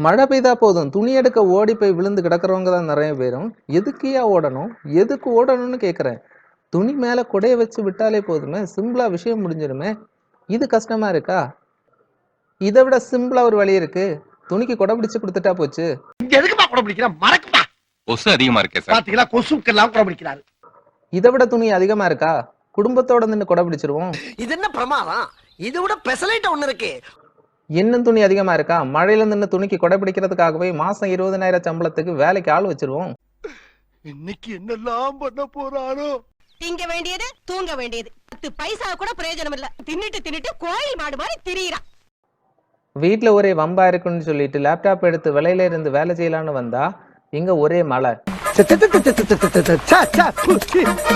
மழை பெய்தா போதும் துணி எடுக்க ஓடி போய் விழுந்து கிடக்கிறவங்க தான் நிறைய பேரும். எதுக்குயா ஓடணும், எதுக்கு ஓடணும்னு கேட்குறேன். துணி மேலே குடைய வச்சு விட்டாலே போதுமே, சிம்பிளா விஷயம் முடிஞ்சிருமே. இது கஷ்டமா இருக்கா? இதை விட சிம்பிளா ஒரு வழி இருக்கு. துணிக்கு கொடை பிடிச்சு கொடுத்துட்டா போச்சு. கொசு அதிகமா இருக்கே சார். பாத்தீங்களா, கொசுக்கெல்லாம் கொடை பிடிக்கிறாரு. இதை விட துணி அதிகமா இருக்கா? குடும்பத்தோட நின்று கொடை பிடிச்சிருவோம். இது என்ன பிரமாதம்? இதை விட பெசலைட் ஒண்ணு இருக்கு. இன்னும் துணி அதிகமா இருக்கா? மழையில நின்று துணிக்கு கொடை பிடிக்கிறதுக்காகவே மாசம் 20,000 சம்பளத்துக்கு வேலைக்கு ஆள் வச்சிருவோம். இன்னைக்கு என்னெல்லாம் பண்ண போறாரோ. திங்க வேண்டியது தூங்க வேண்டியது 10 பைசா கூட பிரயோஜனம் இல்ல. தின்னுட்டு கோயில் மாடு மாதிரி திரியிறான். வீட்டுல ஒரே வம்பா இருக்குன்னு சொல்லிட்டு லேப்டாப் எடுத்து விலையில இருந்து வேலை செய்யலான்னு வந்தா இங்க ஒரே மழை.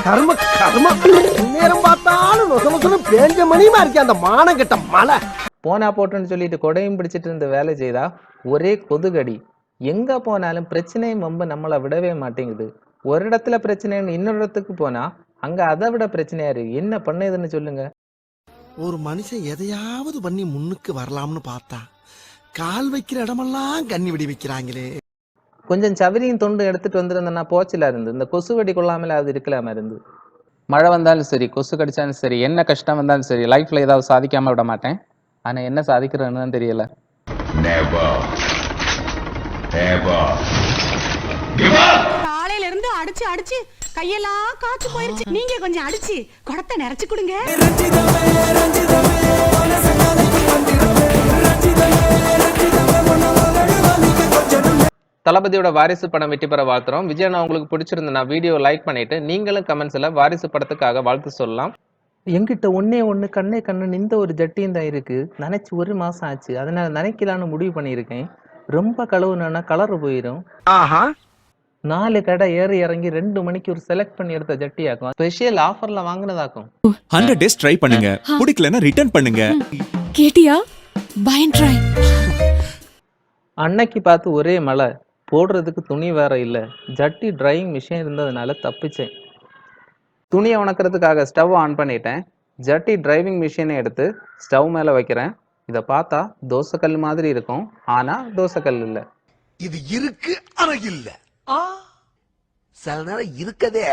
கர்ம கர்ம. நேரம் பார்த்தாலும் நொசனொசனு பேஞ்ச மணியுமா இருக்கு அந்த மானம் கெட்ட மழை. போனா போட்டுன்னு சொல்லிட்டு கொடையும் பிடிச்சிட்டு இருந்து வேலை செய்தா ஒரே கொதுகடி. எங்க போனாலும் பிரச்சனையும் வம்பு நம்மளை விடவே மாட்டேங்குது. ஒரு இடத்துல பிரச்சனைன்னு இன்னொரு இடத்துக்கு போனா அங்க அதை விட பிரச்சனையா இருக்கு. என்ன பண்ணுதுன்னு சொல்லுங்க. ஒரு மனுஷன் எதையாவது பண்ணி முன்னுக்கு வரலாம்னு பார்த்தா கால் வைக்கிற இடமெல்லாம் கண்ணி விடி வைக்கிறாங்களே. கொஞ்சம் சவரியும் தொண்டு எடுத்துட்டு வந்திருந்தேன்னா போச்சில இருந்து இந்த கொசு வெடி கொள்ளாமல அது இருக்கலாம இருந்து. மழை வந்தாலும் சரி, கொசு கடிச்சாலும் சரி, என்ன கஷ்டம் வந்தாலும் சரி, லைஃப்ல ஏதாவது சாதிக்காம விட மாட்டேன். ஆனா என்ன சாதிக்கிறேன்னு தான் தெரியல. காலையில இருந்து அடிச்சு கையெல்லாம் காய்ச்சி போயிருச்சு. நீங்க கொஞ்சம் அடிச்சு குடத்தை நிறைச்சு கொடுங்க. தளபதியோட வாரிசு படம் வெற்றி பெற வாழ்த்துறோம். விஜய் நான் உங்களுக்கு பிடிச்சிருந்தா வீடியோ லைக் பண்ணிட்டு நீங்களும் கமெண்ட்ஸ்ல வாரிசு படத்துக்காக வாழ்த்து சொல்லலாம். என்கிட்ட ஒண்ணு கண்ணு இந்த ஒரு ஜட்டியும் தான் இருக்கு. நினைச்சு 1 மாசம் ஆச்சு. அதனால நினைக்கலான்னு முடிவு பண்ணியிருக்கேன். ரொம்ப கழுவுனா கலர் போயிடும். 4 கடை ஏறி இறங்கி 2 மணிக்கு ஒரு செலக்ட் பண்ணி எடுத்த ஜட்டியாக்கும். ஸ்பெஷல் ஆஃபர்ல வாங்கினதாக்கும். 100 days ட்ரை பண்ணுங்க, பிடிக்கலனா ரிட்டர்ன் பண்ணுங்க. கேட்டியா? Buy and try. அன்னைக்கு பார்த்து ஒரே மழை, போடுறதுக்கு துணி வேற இல்ல. ஜட்டி ட்ரையிங் மிஷின் இருந்ததுனால தப்பிச்சேன். துணியை உணக்கிறதுக்காக ஸ்டவ் ஆன் பண்ணிட்டேன். ஜட்டி டிரைவிங் மிஷினை எடுத்து ஸ்டவ் மேல வைக்கிறேன். இதை பார்த்தா தோசைக்கல் மாதிரி இருக்கும், ஆனா தோசைக்கல் இல்ல. இது இருக்கு ஆனா இல்ல. சில நேரம் இருக்கதே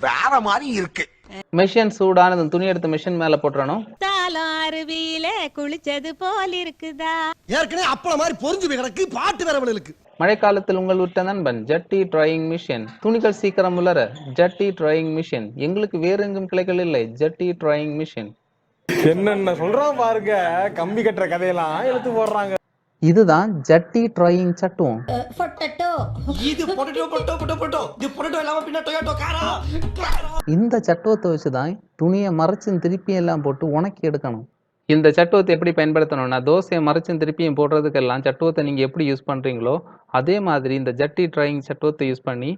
வேற மாதிரி இருக்கு. மிஷின் சூடானது துணி எடுத்து மிஷின் மேல போட்டுறணும். அருவியில குளிச்சது போல் இருக்குதா? ஏற்கனவே அப்பள மாதிரி பொறிஞ்சு போய் கிடக்கு. பாட்டு வேறவளுக்கு. மழைக்காலத்தில் உங்கள் விட்ட நண்பன் ஜட்டி ட்ரையிங் மிஷின். துணிகள் சீக்கிரம் உலர ஜட்டி ட்ரையிங் மிஷின். எங்களுக்கு வேற எங்கும் கிளைகள் இல்லை. ஜட்டி ட்ரையிங் மிஷின். என்னென்ன சொல்றோம் பாருங்க. கம்பி கட்டுற கதையெல்லாம் எழுத்து போடுறாங்க. இதுதான் ஜட்டி ட்ரையிங் சட்டுவம். இந்த சட்டுவத்தை வச்சுதான் துணியை மறைச்சும் திருப்பியும் எல்லாம் போட்டு உணக்கி எடுக்கணும். இந்த சட்டுவத்தை எப்படி பயன்படுத்தணும்னா, தோசையை மறைச்சும் திருப்பியும் போடுறதுக்கெல்லாம் சட்டுவத்தை நீங்க எப்படி யூஸ் பண்றீங்களோ அதே மாதிரி இந்த ஜட்டி ட்ரையிங் சட்டுவத்தை யூஸ் பண்ணி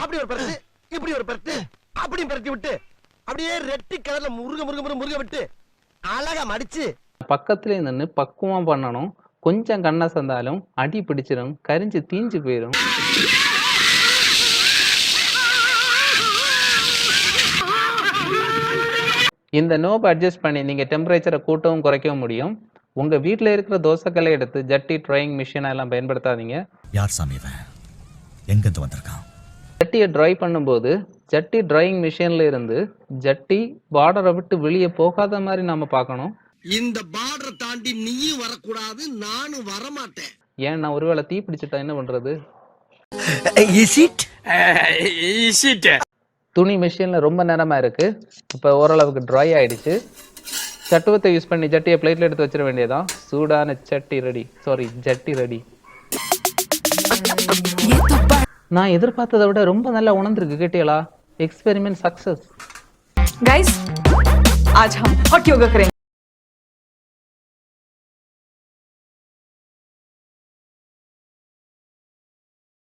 அப்படி ஒரு பரட்டு, இப்படி ஒரு பரட்டு, அப்படியும் பரட்டி விட்டு அப்படியே ரெட்டி கலர்ல முருக விட்டு அழகா மடிச்சு பக்கத்துல நின்று பக்குவமா பண்ணணும். கொஞ்சம் கண்ணை சந்தாலும் அடி பிடிச்சிடும், கரிஞ்சு தீஞ்சு போயிடும். இந்த நோபை அட்ஜஸ்ட் பண்ணி நீங்க டெம்பரேச்சரை கூட்டவும் குறைக்கவும் முடியும். உங்க வீட்டுல இருக்கிற தோசைக்கல்லை எடுத்து ஜட்டி ட்ரையிங் மிஷினை எல்லாம் பயன்படுத்தாதீங்க. யார் சாமி இவன்? எங்க இருந்து வந்திருக்கான்? ஜட்டியை ட்ரை பண்ணும்போது ஜட்டி ட்ரையிங் மிஷின்ல இருந்து ஜட்டி பார்டரை விட்டு வெளியே போகாத மாதிரி நாம பார்க்கணும். இந்த பார்டரை தாண்டி நீயும் வரக்கூடாது, நானும் வரமாட்டேன். ஏன்னா ஒருவேளை தீ பிடிச்சிட்டா என்ன பண்றது? துணி மிஷின்ல ரொம்ப நேரமா இருக்கு. இப்ப ஓரளவுக்கு ட்ரை ஆயிடுச்சு. சட்டுவத்தை யூஸ் பண்ணி ஜட்டியை பிளேட்ல எடுத்து வச்சிட வேண்டியதான். சூடான சட்டி ரெடி. சாரி, ஜட்டி ரெடி. நான் எதிர்பார்த்ததை விட ரொம்ப நல்லா உணர்ந்திருக்கு. கேட்டீங்களா? Experiment success. गाइस, आज हम हॉट योगा करेंगे।